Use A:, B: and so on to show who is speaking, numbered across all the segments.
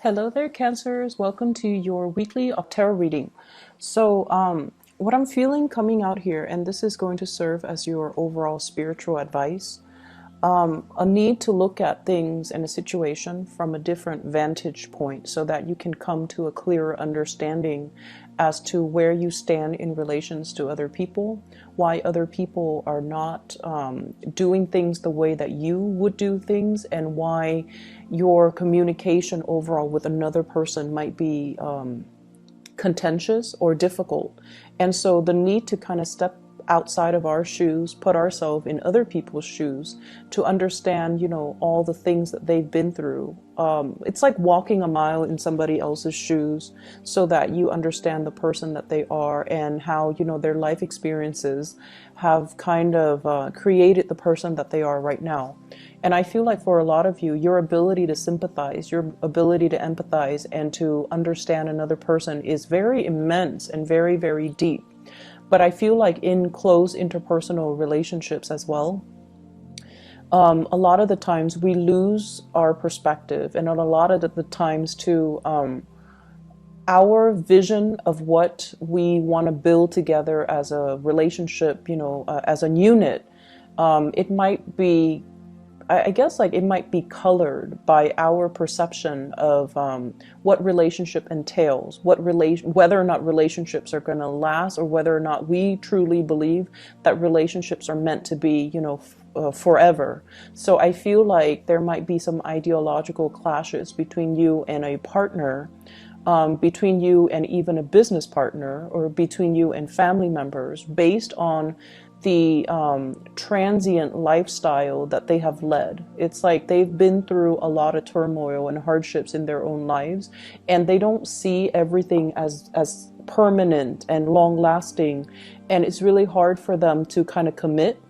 A: Hello there, Cancers. Welcome to your weekly tarot reading. What I'm feeling coming out here, and this is going to serve as your overall spiritual advice, a need to look at things and a situation from a different vantage point so that you can come to a clearer understanding as to where you stand in relations to other people, why other people are not doing things the way that you would do things, and why your communication overall with another person might be contentious or difficult. And so the need to kind of step outside of our shoes, put ourselves in other people's shoes to understand, all the things that they've been through. It's like walking a mile in somebody else's shoes so that you understand the person that they are and how, their life experiences have kind of created the person that they are right now. And I feel like for a lot of you, your ability to sympathize, your ability to empathize and to understand another person is very immense and very, very deep. But I feel like in close interpersonal relationships as well, a lot of the times we lose our perspective, and a lot of the times too, our vision of what we want to build together as a relationship, as a unit, it might be, I guess, like it might be colored by our perception of what relationship entails, whether or not relationships are going to last, or whether or not we truly believe that relationships are meant to be, forever. So I feel like there might be some ideological clashes between you and a partner, between you and even a business partner, or between you and family members, based on the transient lifestyle that they have led. It's like they've been through a lot of turmoil and hardships in their own lives, and they don't see everything as permanent and long lasting, and it's really hard for them to kind of commit.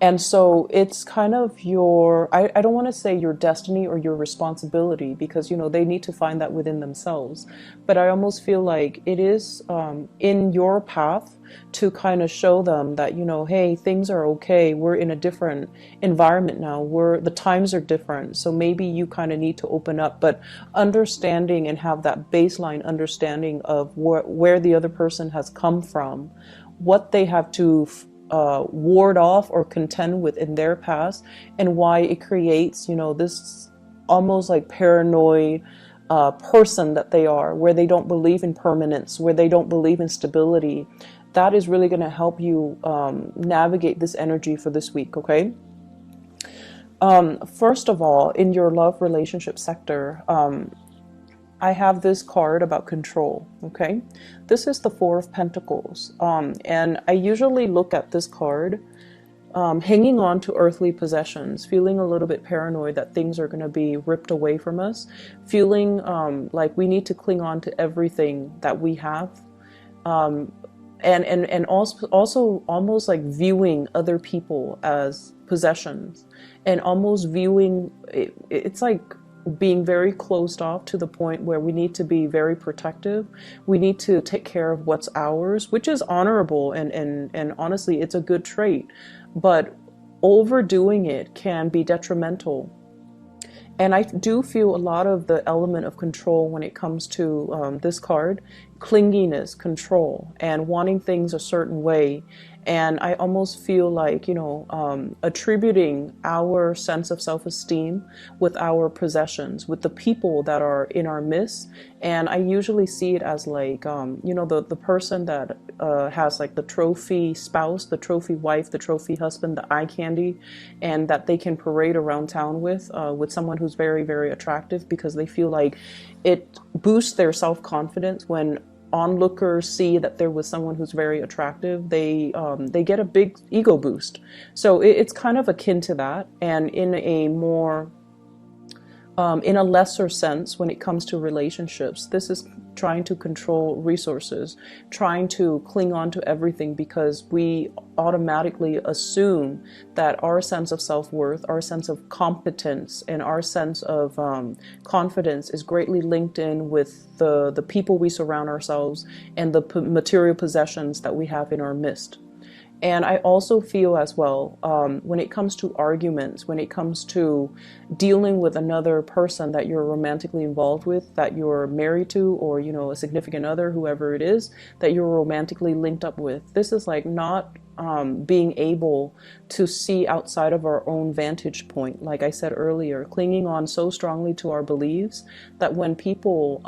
A: And so it's kind of I don't want to say your destiny or your responsibility, because, they need to find that within themselves. But I almost feel like it is in your path to kind of show them that, hey, things are okay. We're in a different environment now. The times are different. So maybe you kind of need to open up, but understanding and have that baseline understanding of where the other person has come from, what they have to ward off or contend with in their past, and why it creates, this almost like paranoid person that they are, where they don't believe in permanence, where they don't believe in stability. That is really going to help you navigate this energy for this week, okay? First of all, in your love relationship sector, I have this card about control, okay? This is the Four of Pentacles, and I usually look at this card hanging on to earthly possessions, feeling a little bit paranoid that things are going to be ripped away from us, feeling like we need to cling on to everything that we have, and also almost like viewing other people as possessions, and almost viewing it's like being very closed off to the point where we need to be very protective. We need to take care of what's ours, which is honorable, and honestly, it's a good trait. But overdoing it can be detrimental. And I do feel a lot of the element of control when it comes to this card, clinginess, control, and wanting things a certain way. And I almost feel like, attributing our sense of self-esteem with our possessions, with the people that are in our midst. And I usually see it as like, the person that has like the trophy spouse, the trophy wife, the trophy husband, the eye candy, and that they can parade around town with someone who's very, very attractive, because they feel like it boosts their self-confidence when onlookers see that there was someone who's very attractive. They get a big ego boost. So it's kind of akin to that, and in a more in a lesser sense, when it comes to relationships, this is trying to control resources, trying to cling on to everything, because we automatically assume that our sense of self-worth, our sense of competence, and our sense of confidence is greatly linked in with the people we surround ourselves and the material possessions that we have in our midst. And I also feel as well, when it comes to arguments, when it comes to dealing with another person that you're romantically involved with, that you're married to, or, you know, a significant other, whoever it is that you're romantically linked up with, this is like not being able to see outside of our own vantage point. Like I said earlier, clinging on so strongly to our beliefs that when people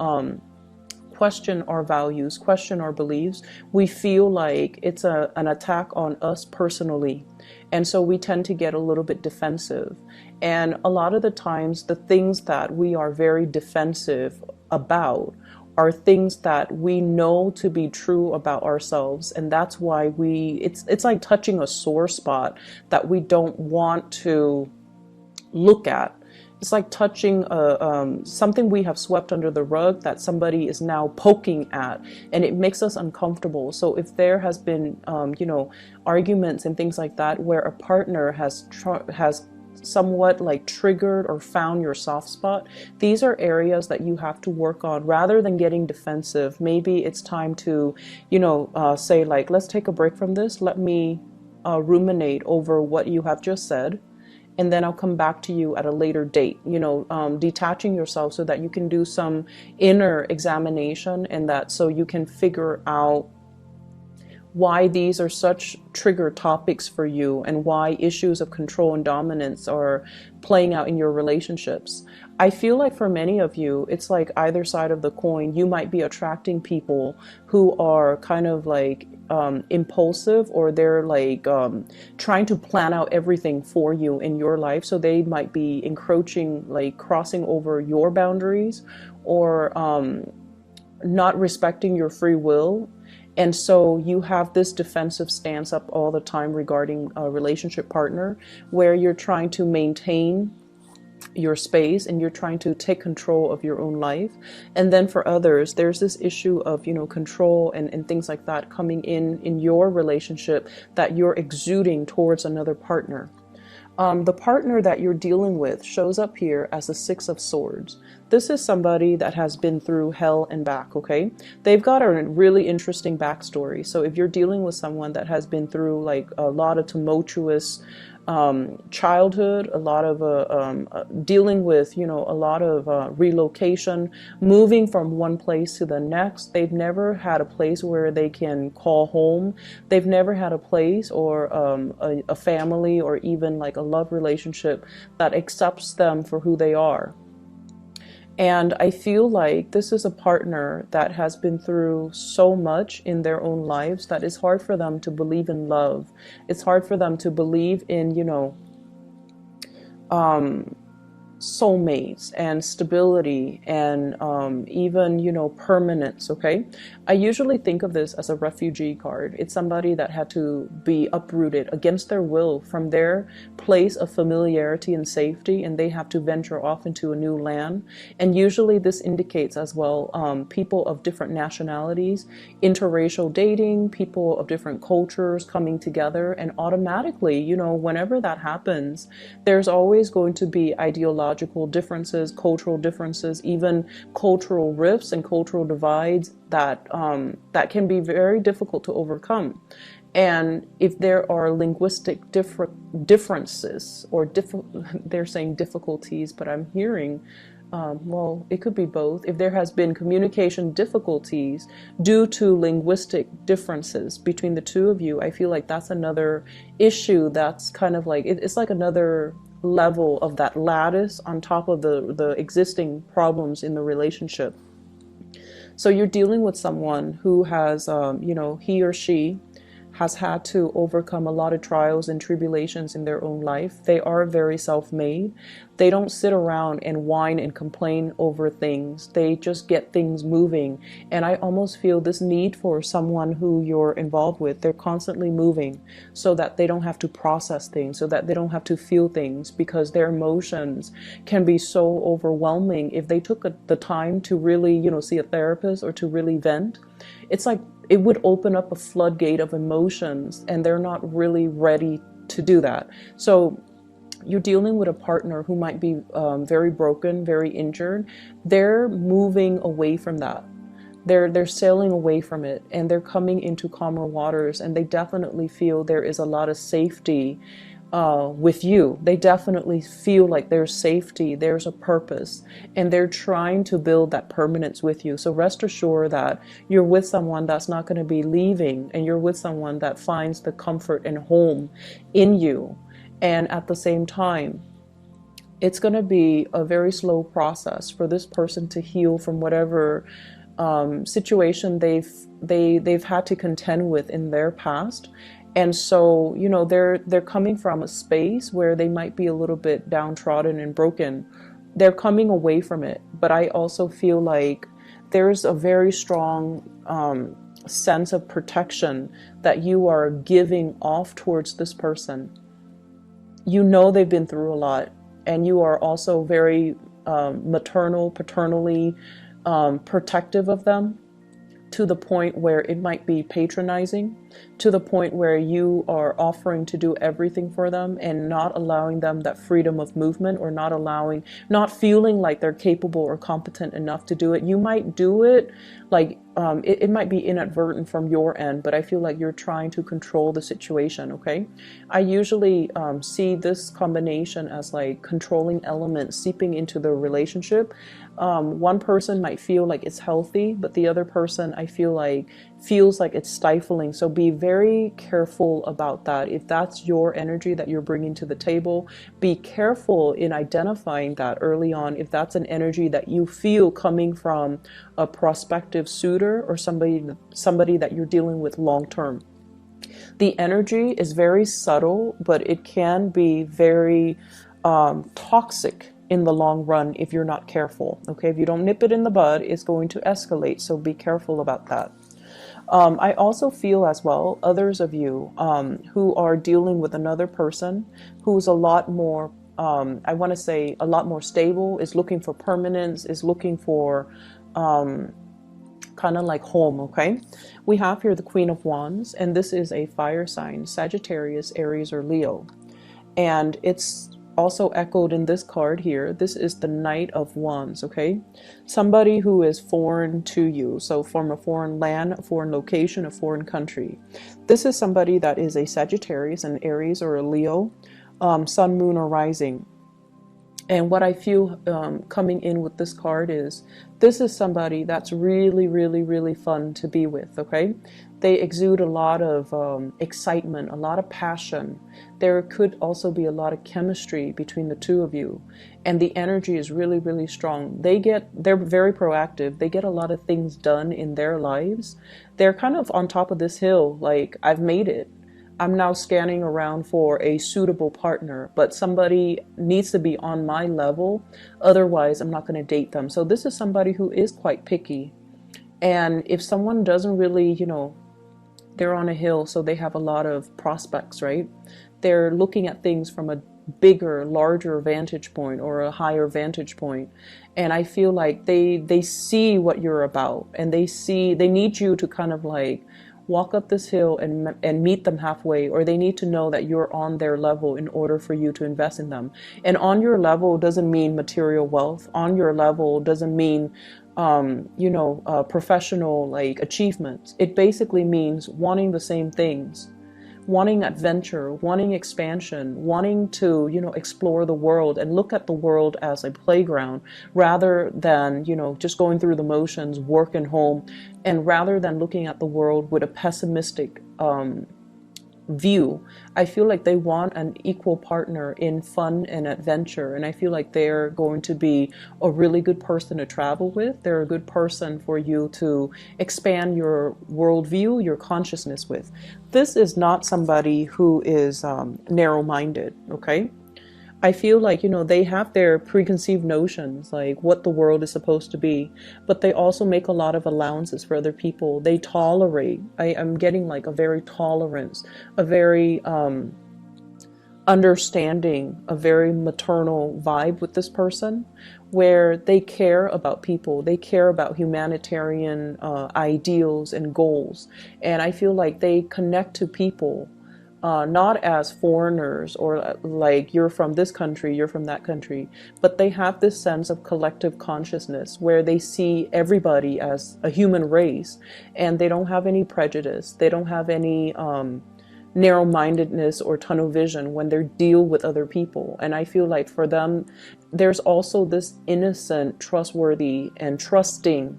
A: question our values, question our beliefs, we feel like it's an attack on us personally. And so we tend to get a little bit defensive. And a lot of the times, the things that we are very defensive about are things that we know to be true about ourselves. And that's why it's like touching a sore spot that we don't want to look at. It's like touching something we have swept under the rug that somebody is now poking at, and it makes us uncomfortable. So if there has been, you know, arguments and things like that where a partner has somewhat like triggered or found your soft spot, these are areas that you have to work on. Rather than getting defensive, maybe it's time to, you know, say like, let's take a break from this. Let me ruminate over what you have just said, and then I'll come back to you at a later date. You know, detaching yourself so that you can do some inner examination, and that so you can figure out why these are such trigger topics for you, and why issues of control and dominance are playing out in your relationships. I feel like for many of you, it's like either side of the coin. You might be attracting people who are kind of like impulsive, or they're like trying to plan out everything for you in your life. So they might be encroaching, like crossing over your boundaries, or not respecting your free will. And so you have this defensive stance up all the time regarding a relationship partner, where you're trying to maintain your space and you're trying to take control of your own life. And then for others, there's this issue of, you know, control and things like that coming in your relationship that you're exuding towards another partner. The partner that you're dealing with shows up here as the Six of Swords. This is somebody that has been through hell and back, okay? They've got a really interesting backstory. So if you're dealing with someone that has been through like a lot of tumultuous childhood, a lot of dealing with, you know, a lot of relocation, moving from one place to the next. They've never had a place where they can call home. They've never had a place or a family, or even like a love relationship that accepts them for who they are. And I feel like this is a partner that has been through so much in their own lives that it's hard for them to believe in love. It's hard for them to believe in, you know, soulmates and stability and even, you know, permanence. Okay, I usually think of this as a refugee card. It's somebody that had to be uprooted against their will from their place of familiarity and safety, and they have to venture off into a new land. And usually this indicates as well people of different nationalities, interracial dating, people of different cultures coming together. And automatically, you know, whenever that happens, there's always going to be ideological differences, cultural differences, even cultural rifts and cultural divides that that can be very difficult to overcome. And if there are linguistic differences, or they're saying difficulties, but I'm hearing, well, it could be both. If there has been communication difficulties due to linguistic differences between the two of you, I feel like that's another issue that's kind of like, it's like another level of that lattice on top of the existing problems in the relationship. So you're dealing with someone who has, you know, he or she has had to overcome a lot of trials and tribulations in their own life. They are very self-made. They don't sit around and whine and complain over things. They just get things moving. And I almost feel this need for someone who you're involved with. They're constantly moving so that they don't have to process things, so that they don't have to feel things, because their emotions can be so overwhelming. If they took the time to really, you know, see a therapist or to really vent, it's like it would open up a floodgate of emotions, and they're not really ready to do that. So you're dealing with a partner who might be very broken, very injured. They're moving away from that. They're sailing away from it, and they're coming into calmer waters, and they definitely feel there is a lot of safety with you. They definitely feel like there's safety, there's a purpose, and they're trying to build that permanence with you. So rest assured that you're with someone that's not going to be leaving, and you're with someone that finds the comfort and home in you. And at the same time, it's going to be a very slow process for this person to heal from whatever situation they've had to contend with in their past. And so, you know, they're coming from a space where they might be a little bit downtrodden and broken. They're coming away from it. But I also feel like there's a very strong sense of protection that you are giving off towards this person. You know they've been through a lot, and you are also very paternally protective of them, to the point where it might be patronizing, to the point where you are offering to do everything for them and not allowing them that freedom of movement, or not feeling like they're capable or competent enough to do it. You might do it, like it might be inadvertent from your end, but I feel like you're trying to control the situation, okay? I usually see this combination as like controlling elements seeping into the relationship. One person might feel like it's healthy, but the other person, I feel like, feels like it's stifling. So be very careful about that. If that's your energy that you're bringing to the table, be careful in identifying that early on. If that's an energy that you feel coming from a prospective suitor or somebody that you're dealing with long term. The energy is very subtle, but it can be very toxic in the long run if you're not careful. Okay, if you don't nip it in the bud, it's going to escalate. So be careful about that. I also feel as well, others of you who are dealing with another person who's a lot more, I want to say a lot more stable, is looking for permanence, is looking for kind of like home, okay? We have here the Queen of Wands, and this is a fire sign, Sagittarius, Aries, or Leo. And it's also echoed in this card here. This is the Knight of Wands, okay? Somebody who is foreign to you, so from a foreign land, a foreign location, a foreign country. This is somebody that is a Sagittarius, an Aries, or a Leo, sun, moon, or rising. And what I feel coming in with this card is, this is somebody that's really, really, really fun to be with, okay? They exude a lot of excitement, a lot of passion. There could also be a lot of chemistry between the two of you. And the energy is really, really strong. They're very proactive. They get a lot of things done in their lives. They're kind of on top of this hill, like, I've made it. I'm now scanning around for a suitable partner, but somebody needs to be on my level. Otherwise, I'm not going to date them. So this is somebody who is quite picky. And if someone doesn't really, you know, they're on a hill, so they have a lot of prospects, right? They're looking at things from a bigger, larger vantage point, or a higher vantage point. And I feel like they see what you're about, and they need you to kind of like walk up this hill and meet them halfway, or they need to know that you're on their level in order for you to invest in them. And on your level doesn't mean material wealth. On your level doesn't mean professional like achievements. It basically means wanting the same things, wanting adventure, wanting expansion, wanting to, explore the world and look at the world as a playground, rather than, just going through the motions, work and home, and rather than looking at the world with a pessimistic view. I feel like they want an equal partner in fun and adventure, and I feel like they're going to be a really good person to travel with. They're a good person for you to expand your worldview, your consciousness with. This is not somebody who is narrow-minded, okay? I feel like, they have their preconceived notions, like what the world is supposed to be, but they also make a lot of allowances for other people. They tolerate. I'm getting like a very tolerance, a very understanding, a very maternal vibe with this person, where they care about people. They care about humanitarian ideals and goals. And I feel like they connect to people not as foreigners or like you're from this country, you're from that country, but they have this sense of collective consciousness where they see everybody as a human race, and they don't have any prejudice. They don't have any narrow-mindedness or tunnel vision when they deal with other people. And I feel like for them, there's also this innocent, trustworthy, and trusting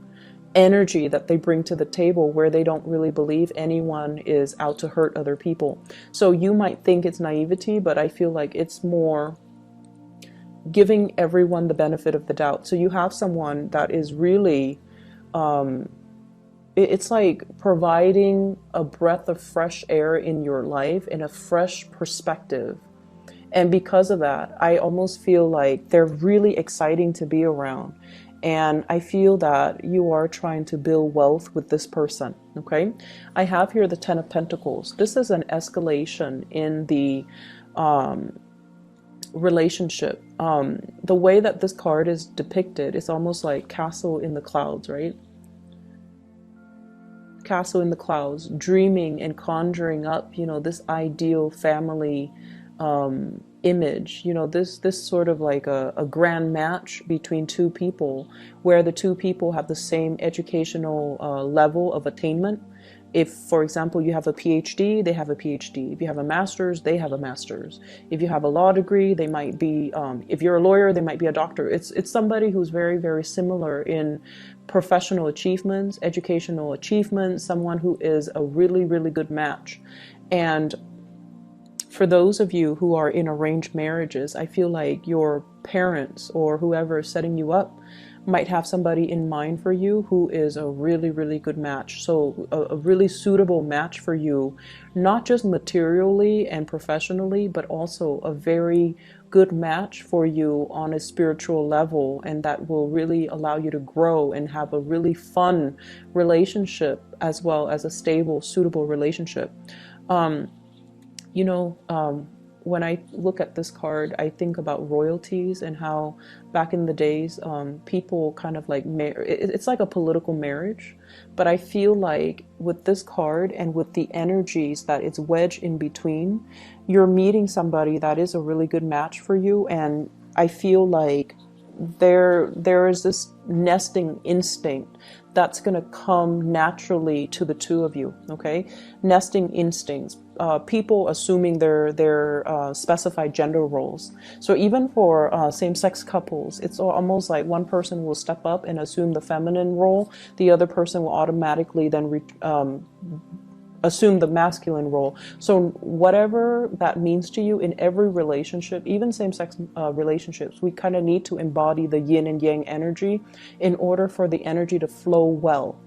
A: energy that they bring to the table where they don't really believe anyone is out to hurt other people. So you might think it's naivety, but I feel like it's more giving everyone the benefit of the doubt. So you have someone that is really, it's like providing a breath of fresh air in your life and a fresh perspective. And because of that, I almost feel like they're really exciting to be around. And I feel that you are trying to build wealth with this person, okay? I have here the Ten of Pentacles. This is an escalation in the relationship. The way that this card is depicted is almost like castle in the clouds, right? Castle in the clouds, dreaming and conjuring up, you know, this ideal family image, you know, this sort of like a grand match between two people where the two people have the same educational level of attainment. If, for example, you have a PhD, they have a PhD. If you have a master's, they have a master's. If you have a law degree, they might be, if you're a lawyer, they might be a doctor. It's somebody who's very, very similar in professional achievements, educational achievements, someone who is a really, really good match. And for those of you who are in arranged marriages, I feel like your parents or whoever is setting you up might have somebody in mind for you who is a really, really good match. So a really suitable match for you, not just materially and professionally, but also a very good match for you on a spiritual level, and that will really allow you to grow and have a really fun relationship as well as a stable, suitable relationship. You know, when I look at this card, I think about royalties and how back in the days, people kind of like, it's like a political marriage. But I feel like with this card and with the energies that it's wedged in between, you're meeting somebody that is a really good match for you. And I feel like there is this nesting instinct that's going to come naturally to the two of you, okay? Nesting instincts, people assuming their specified gender roles. So even for same-sex couples, it's almost like one person will step up and assume the feminine role, the other person will automatically then assume the masculine role. So whatever that means to you in every relationship, even same-sex relationships, we kind of need to embody the yin and yang energy in order for the energy to flow well.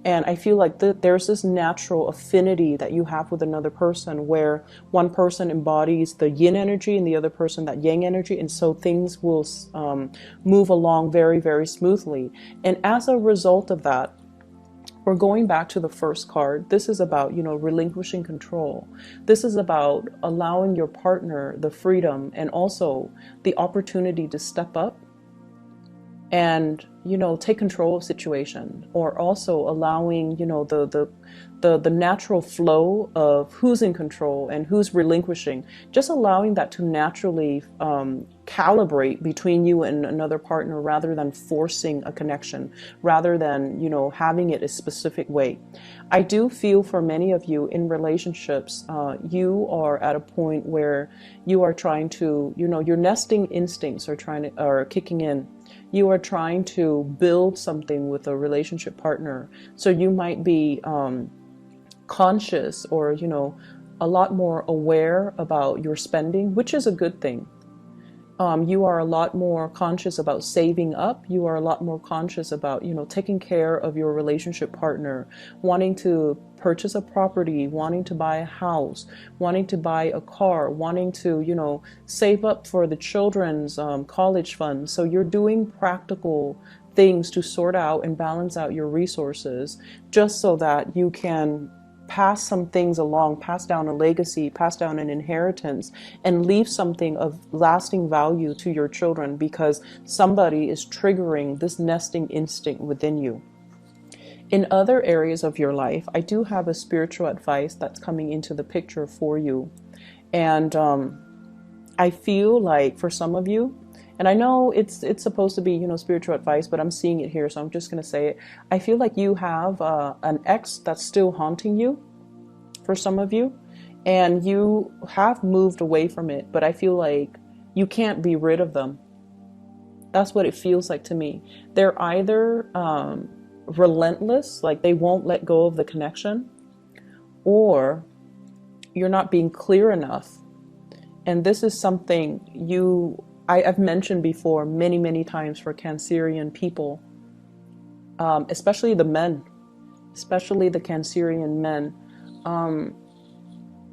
A: And I feel like there's this natural affinity that you have with another person where one person embodies the yin energy and the other person that yang energy, and so things will move along very, very smoothly. And as a result of that, we're going back to the first card. This is about, you know, relinquishing control. This is about allowing your partner the freedom and also the opportunity to step up and, you know, take control of situation, or also allowing, you know, the natural flow of who's in control and who's relinquishing, just allowing that to naturally calibrate between you and another partner rather than forcing a connection, rather than, you know, having it a specific way. I do feel for many of you in relationships, you are at a point where you are trying to, you know, your nesting instincts are kicking in. You are trying to build something with a relationship partner. So you might be conscious or, you know, a lot more aware about your spending, which is a good thing. You are a lot more conscious about saving up. You are a lot more conscious about, you know, taking care of your relationship partner, wanting to purchase a property, wanting to buy a house, wanting to buy a car, wanting to, you know, save up for the children's college fund. So you're doing practical things to sort out and balance out your resources just so that you can pass some things along, pass down a legacy, pass down an inheritance, and leave something of lasting value to your children because somebody is triggering this nesting instinct within you. In other areas of your life, I do have a spiritual advice that's coming into the picture for you. And I feel like for some of you, and I know it's supposed to be, you know, spiritual advice, but I'm seeing it here, so I'm just going to say it. I feel like you have an ex that's still haunting you for some of you, and you have moved away from it, but I feel like you can't be rid of them. That's what it feels like to me. They're either relentless, like they won't let go of the connection, or you're not being clear enough. And this is something I've mentioned before many, many times for Cancerian people, especially the men, especially the Cancerian men.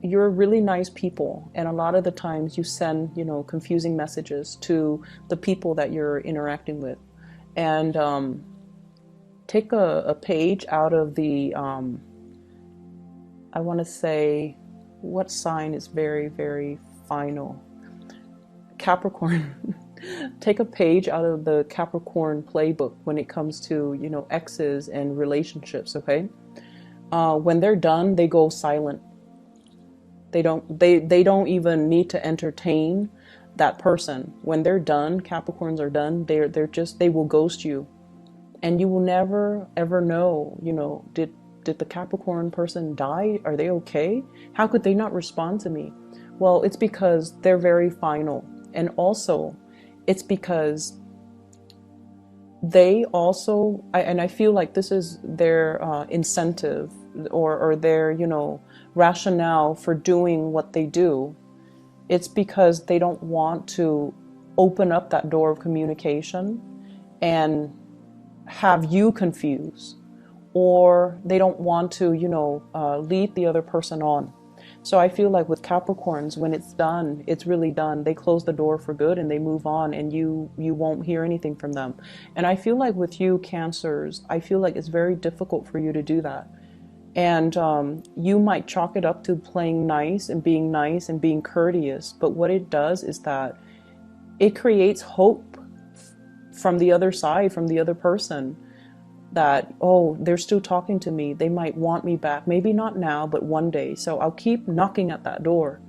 A: You're really nice people, and a lot of the times you send, you know, confusing messages to the people that you're interacting with. And take a page out of the, I want to say, what sign is very, very final? Capricorn. Take a page out of the Capricorn playbook when it comes to, you know, exes and relationships, okay? When they're done, they go silent. They don't even need to entertain that person. When they're done, Capricorns are done, they will ghost you. And you will never ever know, you know, did the Capricorn person die? Are they okay? How could they not respond to me? Well, it's because they're very final. And also, it's because they also, and I feel like this is their incentive or their, you know, rationale for doing what they do. It's because they don't want to open up that door of communication and have you confused, or they don't want to, you know, lead the other person on. So I feel like with Capricorns, when it's done, it's really done. They close the door for good and they move on, and you won't hear anything from them. And I feel like with you Cancers, I feel like it's very difficult for you to do that. And you might chalk it up to playing nice and being courteous. But what it does is that it creates hope from the other side, from the other person, that, oh, they're still talking to me. They might want me back. Maybe not now, but one day. So I'll keep knocking at that door.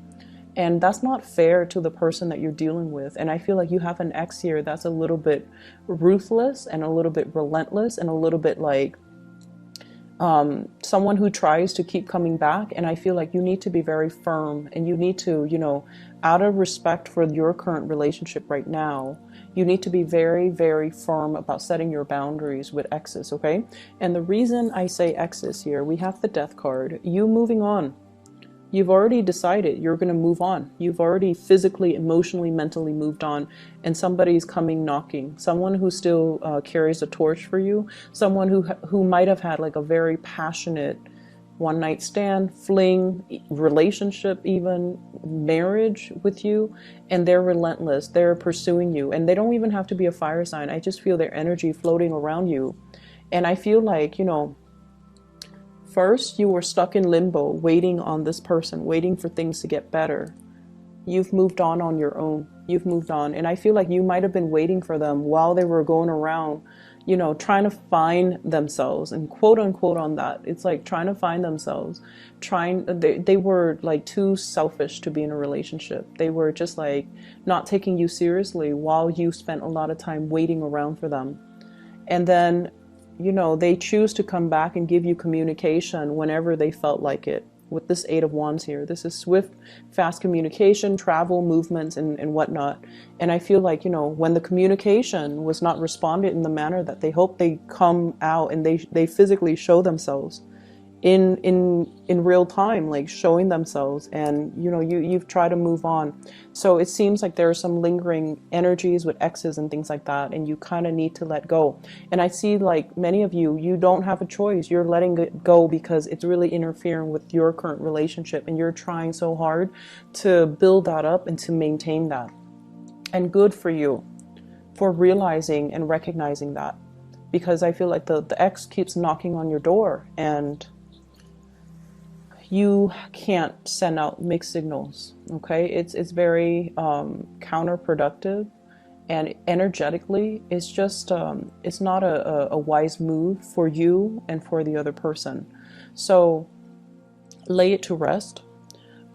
A: And that's not fair to the person that you're dealing with. And I feel like you have an ex here that's a little bit ruthless and a little bit relentless and a little bit like someone who tries to keep coming back. And I feel like you need to be very firm, and you need to, you know, out of respect for your current relationship right now, you need to be very, very firm about setting your boundaries with exes, okay? And the reason I say exes here, we have the Death card. You moving on. You've already decided you're going to move on. You've already physically, emotionally, mentally moved on, and somebody's coming knocking. Someone who still carries a torch for you. Someone who might have had like a very passionate one night stand, fling, relationship, even marriage with you, and they're relentless. They're pursuing you, and they don't even have to be a fire sign. I just feel their energy floating around you. And I feel like, you know, first, you were stuck in limbo, waiting on this person, waiting for things to get better. You've moved on your own. You've moved on. And I feel like you might have been waiting for them while they were going around, you know, trying to find themselves, and quote unquote on that. It's like trying to find themselves, they were like too selfish to be in a relationship. They were just like not taking you seriously while you spent a lot of time waiting around for them. And then, you know, they choose to come back and give you communication whenever they felt like it. With this Eight of Wands here, this is swift, fast communication, travel, movements, and whatnot. And I feel like, you know, when the communication was not responded in the manner that they hoped, they come out and they physically show themselves in real time, like showing themselves, and you know, you've tried to move on. So it seems like there are some lingering energies with exes and things like that, and you kind of need to let go. And I see like many of you don't have a choice. You're letting it go because it's really interfering with your current relationship, and you're trying so hard to build that up and to maintain that. And good for you for realizing and recognizing that, because I feel like the ex keeps knocking on your door, and you can't send out mixed signals, okay? It's very counterproductive, and energetically, it's just it's not a wise move for you and for the other person. So lay it to rest.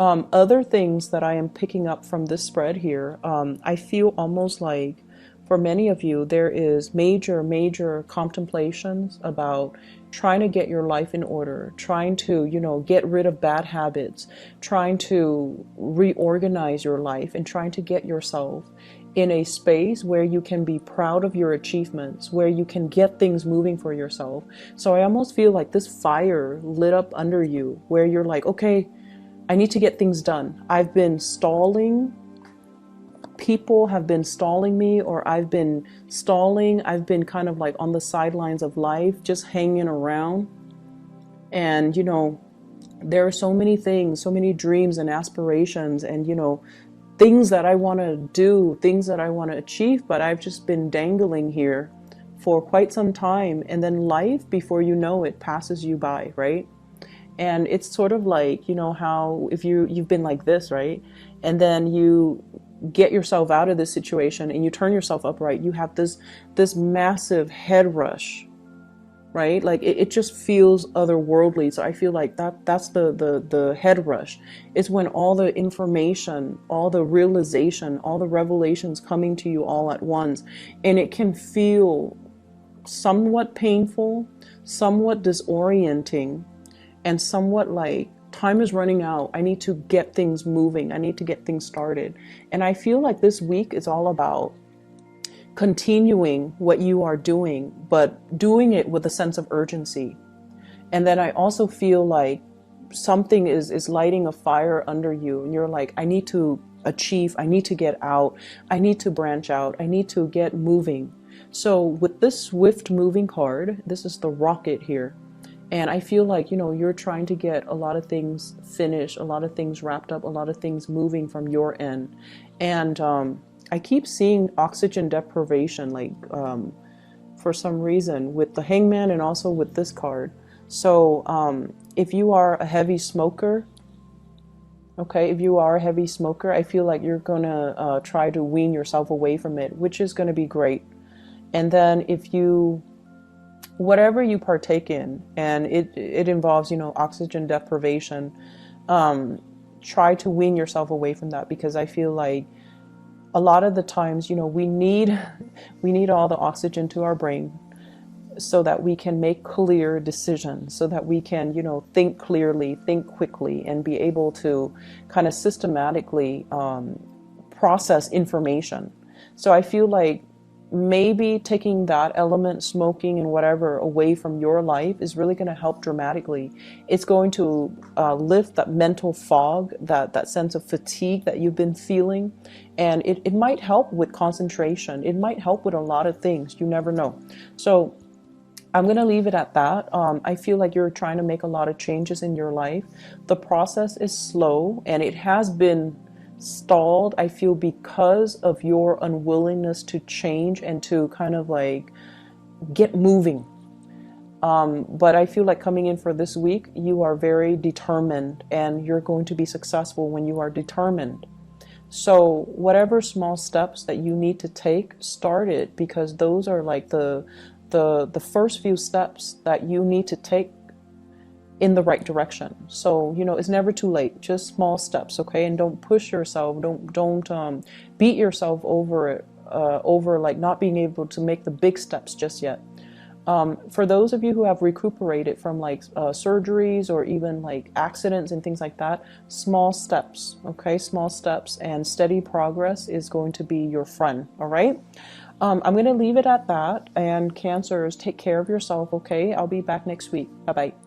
A: Other things that I am picking up from this spread here, I feel almost like for many of you, there is major contemplations about trying to get your life in order, trying to, get rid of bad habits, trying to reorganize your life, and trying to get yourself in a space where you can be proud of your achievements, where you can get things moving for yourself. So I almost feel like this fire lit up under you, where you're like, okay, I need to get things done. I've been stalling. People have been stalling me, or I've been stalling. I've been kind of like on the sidelines of life, just hanging around. And, there are so many things, so many dreams and aspirations and, things that I want to do, things that I want to achieve, but I've just been dangling here for quite some time. And then life, before you know it, passes you by, right? And it's sort of like, how if you've been like this, right? And then you get yourself out of this situation and you turn yourself upright, you have this massive head rush, right? Like it just feels otherworldly. So I feel like that's the head rush. It's when all the information, all the realization, all the revelations coming to you all at once, and it can feel somewhat painful, somewhat disorienting, and somewhat like time is running out. I need to get things moving. I need to get things started. And I feel like this week is all about continuing what you are doing, but doing it with a sense of urgency. And then I also feel like something is lighting a fire under you, and you're like, I need to achieve, I need to get out, I need to branch out, I need to get moving. So with this swift moving card, this is the rocket here. And I feel like, you're trying to get a lot of things finished, a lot of things wrapped up, a lot of things moving from your end. And I keep seeing oxygen deprivation, like for some reason, with the Hangman and also with this card. So if you are a heavy smoker, I feel like you're going to try to wean yourself away from it, which is going to be great. And then whatever you partake in, and it involves, oxygen deprivation, try to wean yourself away from that, because I feel like a lot of the times, we need all the oxygen to our brain so that we can make clear decisions, so that we can, think clearly, think quickly, and be able to kind of systematically process information. So I feel like maybe taking that element, smoking and whatever, away from your life is really going to help dramatically. It's going to lift that mental fog, that sense of fatigue that you've been feeling. And it might help with concentration. It might help with a lot of things. You never know. So I'm going to leave it at that. I feel like you're trying to make a lot of changes in your life. The process is slow, and it has been stalled, I feel, because of your unwillingness to change and to kind of like get moving. But I feel like coming in for this week, you are very determined, and you're going to be successful when you are determined. So whatever small steps that you need to take, start it, because those are like the first few steps that you need to take in the right direction. So, it's never too late. Just small steps, okay? And don't push yourself. Don't beat yourself over like not being able to make the big steps just yet. For those of you who have recuperated from like surgeries or even like accidents and things like that, small steps, okay? Small steps and steady progress is going to be your friend, all right? I'm going to leave it at that. And Cancers, take care of yourself, okay? I'll be back next week. Bye-bye.